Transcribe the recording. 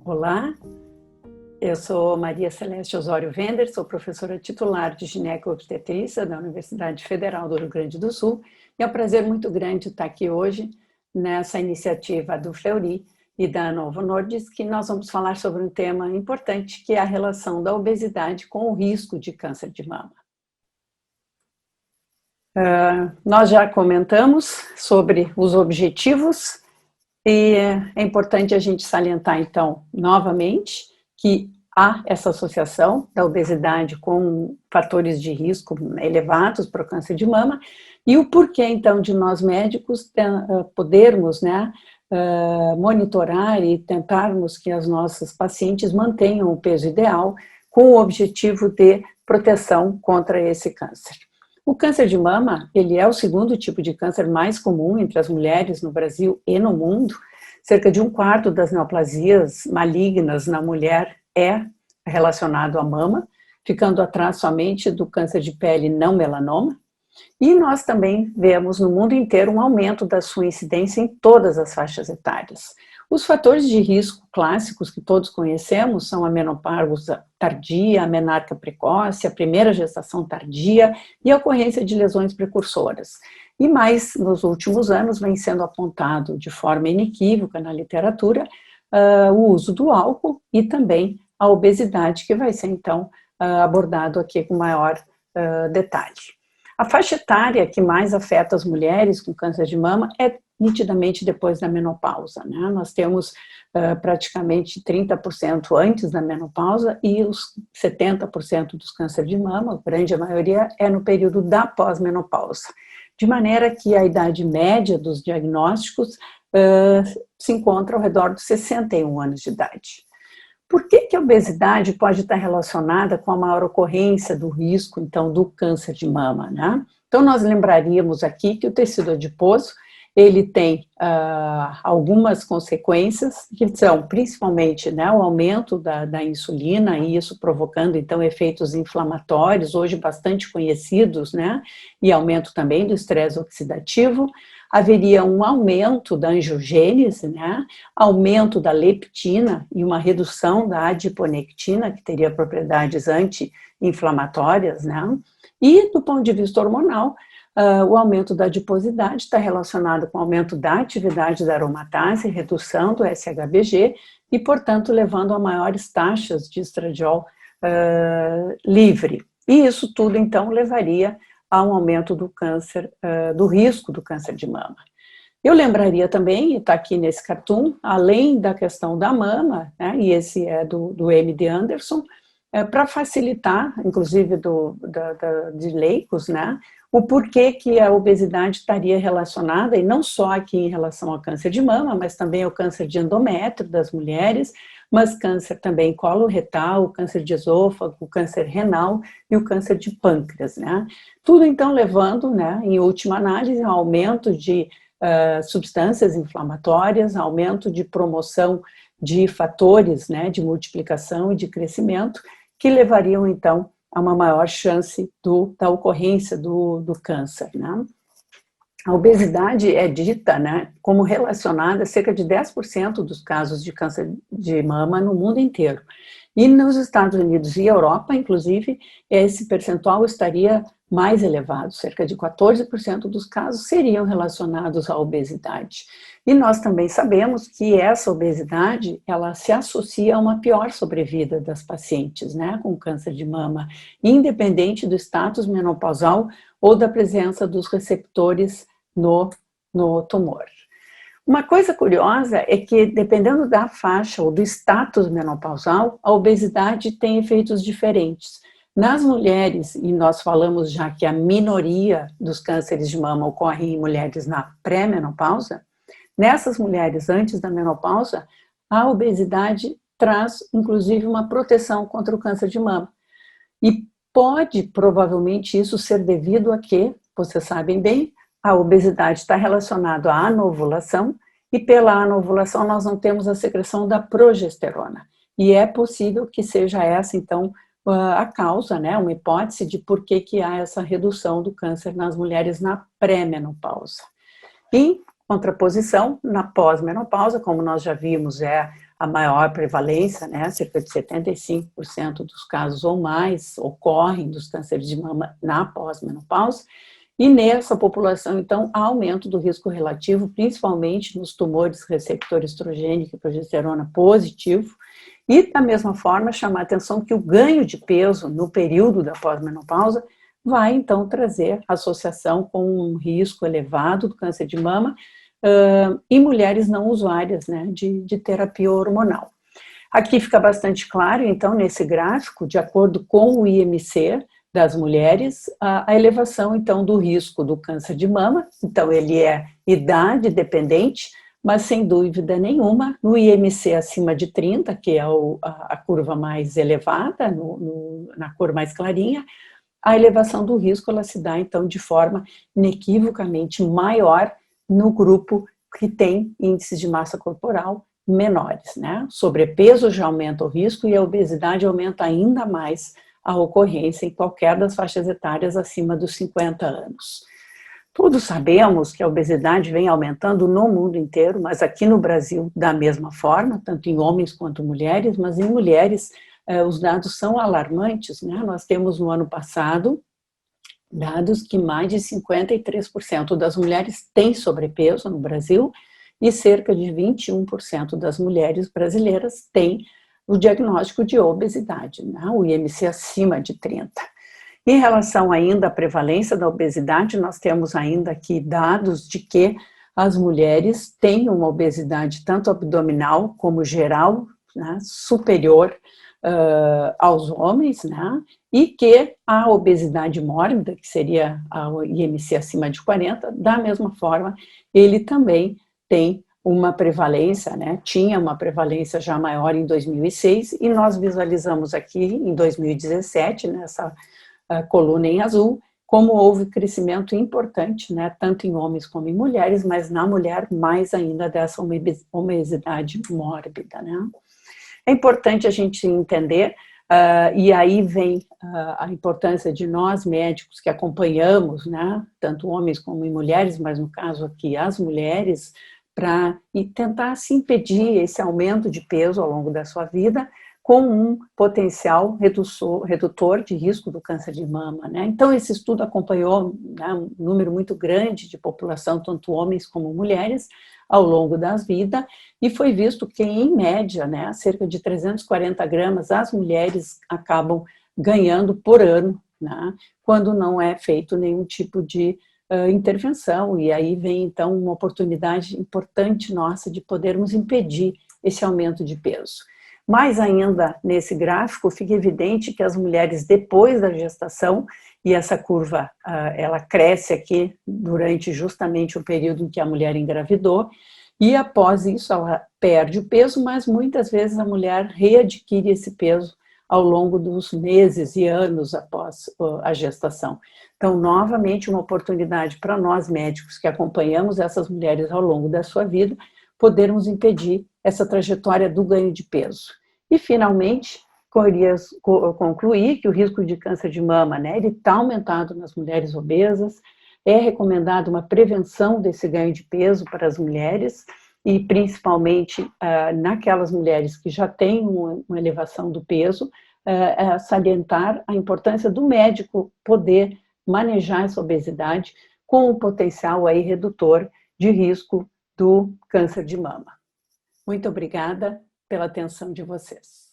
Olá, eu sou Maria Celeste Osório Vender, sou professora titular de gineco-obstetrícia da Universidade Federal do Rio Grande do Sul e é um prazer muito grande estar aqui hoje nessa iniciativa do Fleury e da Novo Nordisk, que nós vamos falar sobre um tema importante, que é a relação da obesidade com o risco de câncer de mama. Nós já comentamos sobre os objetivos e é importante a gente salientar, então, novamente, que há essa associação da obesidade com fatores de risco elevados para o câncer de mama e o porquê, então, de nós médicos podermos, monitorar e tentarmos que as nossas pacientes mantenham o peso ideal com o objetivo de proteção contra esse câncer. O câncer de mama, ele é o segundo tipo de câncer mais comum entre as mulheres no Brasil e no mundo. Cerca de 1/4 das neoplasias malignas na mulher é relacionado à mama, ficando atrás somente do câncer de pele não melanoma. E nós também vemos no mundo inteiro um aumento da sua incidência em todas as faixas etárias. Os fatores de risco clássicos que todos conhecemos são a menopausa tardia, a menarca precoce, a primeira gestação tardia e a ocorrência de lesões precursoras. E mais, nos últimos anos, vem sendo apontado de forma inequívoca na literatura o uso do álcool e também a obesidade, que vai ser, então, abordado aqui com maior detalhe. A faixa etária que mais afeta as mulheres com câncer de mama é nitidamente depois da menopausa, né? Nós temos praticamente 30% antes da menopausa e os 70% dos cânceres de mama, a grande maioria, é no período da pós-menopausa. De maneira que a idade média dos diagnósticos se encontra ao redor dos 61 anos de idade. Por que a obesidade pode estar relacionada com a maior ocorrência do risco, então, do câncer de mama, né? Então, nós lembraríamos aqui que o tecido adiposo, ele tem algumas consequências, que são principalmente, né, o aumento da insulina, e isso provocando, então, efeitos inflamatórios, hoje bastante conhecidos, né, e aumento também do estresse oxidativo. Haveria um aumento da angiogênese, né, aumento da leptina e uma redução da adiponectina, que teria propriedades anti-inflamatórias, né, e do ponto de vista hormonal, o aumento da adiposidade está relacionado com o aumento da atividade da aromatase, redução do SHBG e, portanto, levando a maiores taxas de estradiol livre. E isso tudo, então, levaria a um aumento do câncer, do risco do câncer de mama. Eu lembraria também, está aqui nesse cartoon, além da questão da mama, né, e esse é do MD Anderson, para facilitar, inclusive de leigos, né, o porquê que a obesidade estaria relacionada, e não só aqui em relação ao câncer de mama, mas também ao câncer de endométrio das mulheres, mas câncer também coloretal, câncer de esôfago, o câncer renal e o câncer de pâncreas, né. Tudo então levando, né, em última análise, ao aumento de substâncias inflamatórias, aumento de promoção de fatores, né, de multiplicação e de crescimento, que levariam então a uma maior chance da ocorrência do câncer, né? A obesidade é dita, né, como relacionada a cerca de 10% dos casos de câncer de mama no mundo inteiro. E nos Estados Unidos e Europa, inclusive, esse percentual estaria mais elevado, cerca de 14% dos casos seriam relacionados à obesidade. E nós também sabemos que essa obesidade, ela se associa a uma pior sobrevida das pacientes, né, com câncer de mama, independente do status menopausal ou da presença dos receptores no tumor. Uma coisa curiosa é que, dependendo da faixa ou do status menopausal, a obesidade tem efeitos diferentes. Nas mulheres, e nós falamos já que a minoria dos cânceres de mama ocorrem em mulheres na pré-menopausa, nessas mulheres antes da menopausa, a obesidade traz, inclusive, uma proteção contra o câncer de mama. E pode, provavelmente, isso ser devido a que, vocês sabem bem, a obesidade está relacionada à anovulação, e pela anovulação nós não temos a secreção da progesterona. E é possível que seja essa, então, a causa, né, uma hipótese de por que há essa redução do câncer nas mulheres na pré-menopausa. Em contraposição, na pós-menopausa, como nós já vimos, é a maior prevalência, né, cerca de 75% dos casos ou mais ocorrem dos cânceres de mama na pós-menopausa, e nessa população, então, há aumento do risco relativo, principalmente nos tumores receptor estrogênico e progesterona positivo, e, da mesma forma, chamar a atenção que o ganho de peso no período da pós-menopausa vai, então, trazer associação com um risco elevado do câncer de mama em mulheres não usuárias, né, de terapia hormonal. Aqui fica bastante claro, então, nesse gráfico, de acordo com o IMC das mulheres, a elevação, então, do risco do câncer de mama. Então, ele é idade dependente, mas, sem dúvida nenhuma, no IMC acima de 30, que é a curva mais elevada, na cor mais clarinha, a elevação do risco ela se dá, então, de forma inequivocamente maior no grupo que tem índices de massa corporal menores, né? Sobrepeso já aumenta o risco e a obesidade aumenta ainda mais a ocorrência em qualquer das faixas etárias acima dos 50 anos. Todos sabemos que a obesidade vem aumentando no mundo inteiro, mas aqui no Brasil da mesma forma, tanto em homens quanto mulheres, mas em mulheres os dados são alarmantes, né? Nós temos no ano passado dados que mais de 53% das mulheres têm sobrepeso no Brasil e cerca de 21% das mulheres brasileiras têm o diagnóstico de obesidade, né? O IMC acima de 30. Em relação ainda à prevalência da obesidade, nós temos ainda aqui dados de que as mulheres têm uma obesidade tanto abdominal como geral, né, superior aos homens, né, e que a obesidade mórbida, que seria a IMC acima de 40, da mesma forma, ele também tem uma prevalência, né, tinha uma prevalência já maior em 2006, e nós visualizamos aqui em 2017, nessa coluna em azul, como houve crescimento importante, né, tanto em homens como em mulheres, mas na mulher mais ainda dessa obesidade mórbida, né. É importante a gente entender, e aí vem a importância de nós médicos que acompanhamos, né, tanto homens como mulheres, mas no caso aqui as mulheres, para tentar se impedir esse aumento de peso ao longo da sua vida, com um potencial redutor de risco do câncer de mama, né? Então, esse estudo acompanhou, né, um número muito grande de população, tanto homens como mulheres, ao longo da vida, e foi visto que, em média, né, cerca de 340 gramas as mulheres acabam ganhando por ano, né, quando não é feito nenhum tipo de intervenção, e aí vem, então, uma oportunidade importante nossa de podermos impedir esse aumento de peso. Mais ainda, nesse gráfico, fica evidente que as mulheres, depois da gestação, e essa curva, ela cresce aqui durante justamente o período em que a mulher engravidou, e após isso ela perde o peso, mas muitas vezes a mulher readquire esse peso ao longo dos meses e anos após a gestação. Então, novamente, uma oportunidade para nós médicos que acompanhamos essas mulheres ao longo da sua vida, podermos impedir essa trajetória do ganho de peso. E, finalmente, queria concluir que o risco de câncer de mama, né, ele está aumentado nas mulheres obesas, é recomendado uma prevenção desse ganho de peso para as mulheres, e principalmente naquelas mulheres que já têm uma elevação do peso, salientar a importância do médico poder manejar essa obesidade com o potencial aí redutor de risco do câncer de mama. Muito obrigada pela atenção de vocês.